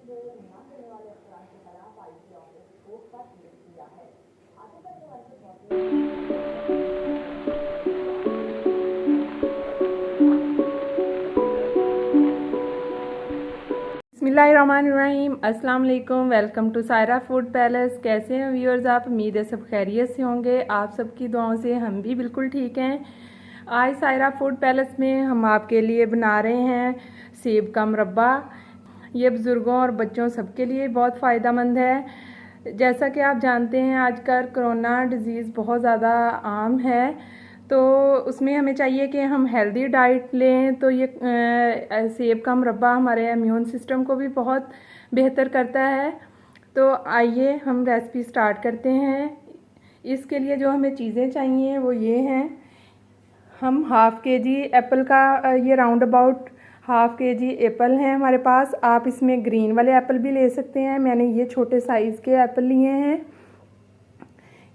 बिस्मिल्लाहिर्रहमानिर्रहीम, अस्सलाम वालेकुम। Welcome to Saira food palace. कैसे हैं व्यूअर्स आप? उम्मीद है सब खैरियत से होंगे। आप सबकी दुआओं से हम भी बिल्कुल ठीक हैं। आज सायरा फूड पैलेस में हम आपके लिए बना रहे हैं सेब का मुरब्बा। ये बुज़ुर्गों और बच्चों सबके लिए बहुत फ़ायदेमंद है। जैसा कि आप जानते हैं आजकल कोरोना डिज़ीज़ बहुत ज़्यादा आम है, तो उसमें हमें चाहिए कि हम हेल्दी डाइट लें। तो ये सेब का मुरब्बा हमारे इम्यून सिस्टम को भी बहुत बेहतर करता है। तो आइए हम रेसिपी स्टार्ट करते हैं। इसके लिए जो हमें चीज़ें चाहिए वो ये हैं। हम हाफ़ के जी एप्पल का ये राउंड अबाउट हाफ़ के जी एप्पल है हमारे पास। आप इसमें ग्रीन वाले एप्पल भी ले सकते हैं। मैंने ये छोटे साइज़ के एप्पल लिए हैं।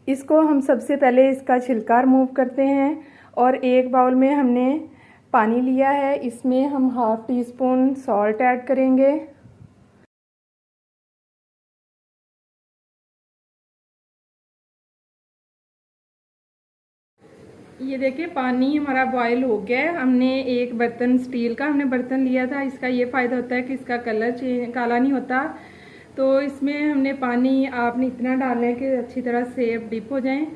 इसको हम सबसे पहले इसका छिलका रिमूव करते हैं और एक बाउल में हमने पानी लिया है। इसमें हम half tea spoon salt add करेंगे। ये देखिए पानी हमारा बॉयल हो गया है। हमने एक बर्तन स्टील का बर्तन लिया था। इसका ये फ़ायदा होता है कि इसका कलर काला नहीं होता। तो इसमें हमने पानी आपने इतना डालना है कि अच्छी तरह से डिप हो जाएं।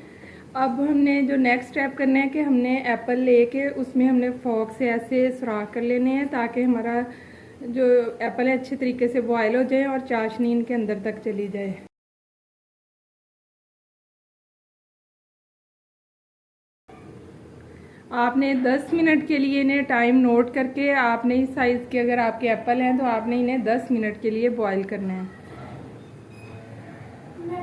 अब हमने जो नेक्स्ट स्टेप करना है कि हमने एप्पल लेके उसमें हमने फोक से ऐसे सुराख कर लेने हैं ताकि हमारा जो एप्पल है अच्छे तरीके से बॉयल हो जाए और चाशनी इनके अंदर तक चली जाए। आपने 10 मिनट के लिए इन्हें टाइम नोट करके आपने इस साइज़ के अगर आपके एप्पल हैं तो आपने इन्हें 10 मिनट के लिए बॉईल करना है।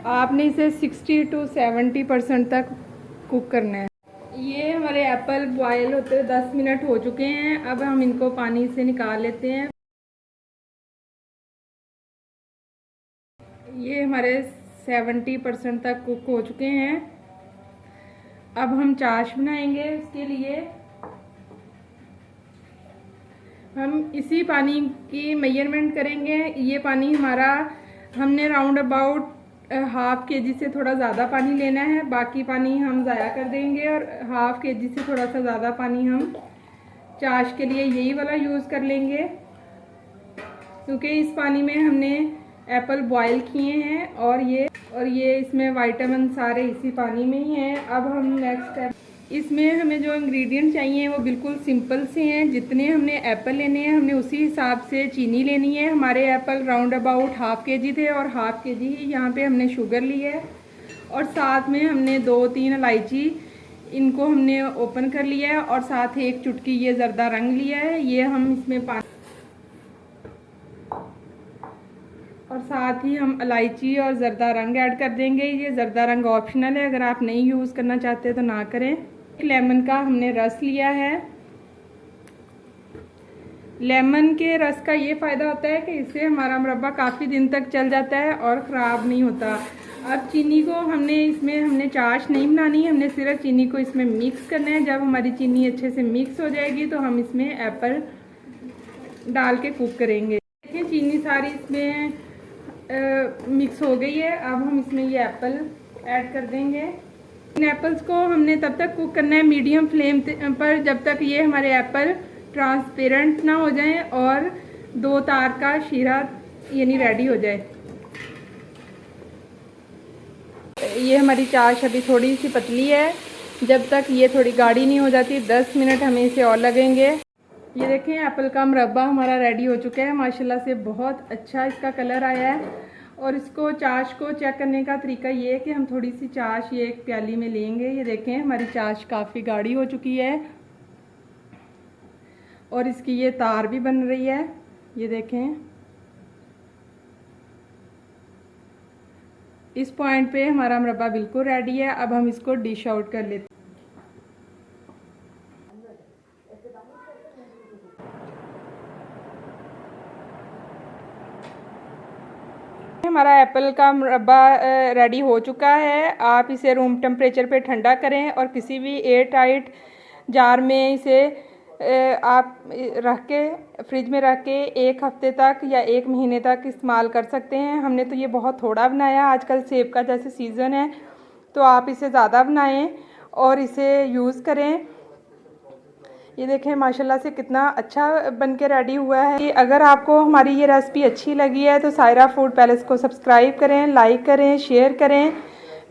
आपने इसे 60 to 70% तक कुक करना है। ये हमारे एप्पल बॉयल होते 10 मिनट हो चुके हैं। अब हम इनको पानी से निकाल लेते हैं। ये हमारे 70% तक कुक हो चुके हैं। अब हम चाश बनाएंगे। उसके लिए हम इसी पानी की मेजरमेंट करेंगे। ये पानी हमारा हमने राउंड अबाउट हाफ़ के जी से थोड़ा ज़्यादा पानी लेना है। बाकी पानी हम ज़ाया कर देंगे और हाफ़ के जी से थोड़ा सा ज़्यादा पानी हम चाश के लिए यही वाला यूज़ कर लेंगे, क्योंकि इस पानी में हमने एप्पल बॉयल किए हैं और ये इसमें विटामिन सारे इसी पानी में ही हैं। अब हम नेक्स्ट स्टेप इसमें हमें जो इंग्रेडिएंट चाहिए वो बिल्कुल सिंपल से हैं। जितने हमने एप्पल लेने हैं हमने उसी हिसाब से चीनी लेनी है। हमारे एप्पल राउंड अबाउट हाफ़ के जी थे और हाफ़ के जी ही यहाँ पे हमने शुगर ली है और साथ में हमने 2-3 इलायची इनको हमने ओपन कर लिया है और साथ ही एक चुटकी ये ज़र्दा रंग लिया है। ये हम इसमें पानी और साथ ही हम इलायची और ज़र्दा रंग ऐड कर देंगे। ये ज़र्दा रंग ऑप्शनल है, अगर आप नहीं यूज़ करना चाहते तो ना करें। लेमन का हमने रस लिया है। लेमन के रस का ये फ़ायदा होता है कि इससे हमारा मुरब्बा काफ़ी दिन तक चल जाता है और ख़राब नहीं होता। अब चीनी को हमने चाश नहीं बनानी, हमने सिर्फ चीनी को इसमें मिक्स करना है। जब हमारी चीनी अच्छे से मिक्स हो जाएगी तो हम इसमें एप्पल डाल के कुक करेंगे। देखिए चीनी सारी इसमें मिक्स हो गई है। अब हम इसमें ये एप्पल ऐड कर देंगे। इन एप्पल्स को हमने तब तक कुक करना है मीडियम फ्लेम पर जब तक ये हमारे एप्पल ट्रांसपेरेंट ना हो जाएं और 2 तार का शीरा यानी रेडी हो जाए। ये हमारी चाश अभी थोड़ी सी पतली है। जब तक ये थोड़ी गाढ़ी नहीं हो जाती 10 मिनट हमें इसे और लगेंगे। ये देखें एप्पल का मुरब्बा हमारा रेडी हो चुका है। माशाल्लाह से बहुत अच्छा इसका कलर आया है। और इसको चाश को चेक करने का तरीका ये है कि हम थोड़ी सी चाश ये एक प्याली में लेंगे। ये देखें हमारी चाश काफ़ी गाढ़ी हो चुकी है और इसकी ये तार भी बन रही है। ये देखें इस पॉइंट पे हमारा मुरब्बा बिल्कुल रेडी है। अब हम इसको डिश आउट कर लेते हैं। हमारा एप्पल का मुरब्बा रेडी हो चुका है। आप इसे रूम टेम्परेचर पे ठंडा करें और किसी भी एयर टाइट जार में इसे आप रख के फ्रिज में रख के 1 हफ्ते तक या 1 महीने तक इस्तेमाल कर सकते हैं। हमने तो ये बहुत थोड़ा बनाया, आजकल सेब का जैसे सीज़न है तो आप इसे ज़्यादा बनाएं और इसे यूज़ करें। ये देखें माशाल्लाह से कितना अच्छा बन के रेडी हुआ है। अगर आपको हमारी ये रेसिपी अच्छी लगी है तो सायरा फूड पैलेस को सब्सक्राइब करें, लाइक करें, शेयर करें,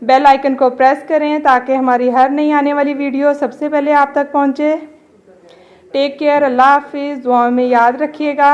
बेल आइकन को प्रेस करें ताकि हमारी हर नई आने वाली वीडियो सबसे पहले आप तक पहुंचे। टेक केयर, अल्लाह हाफिज़, दुआ में याद रखिएगा।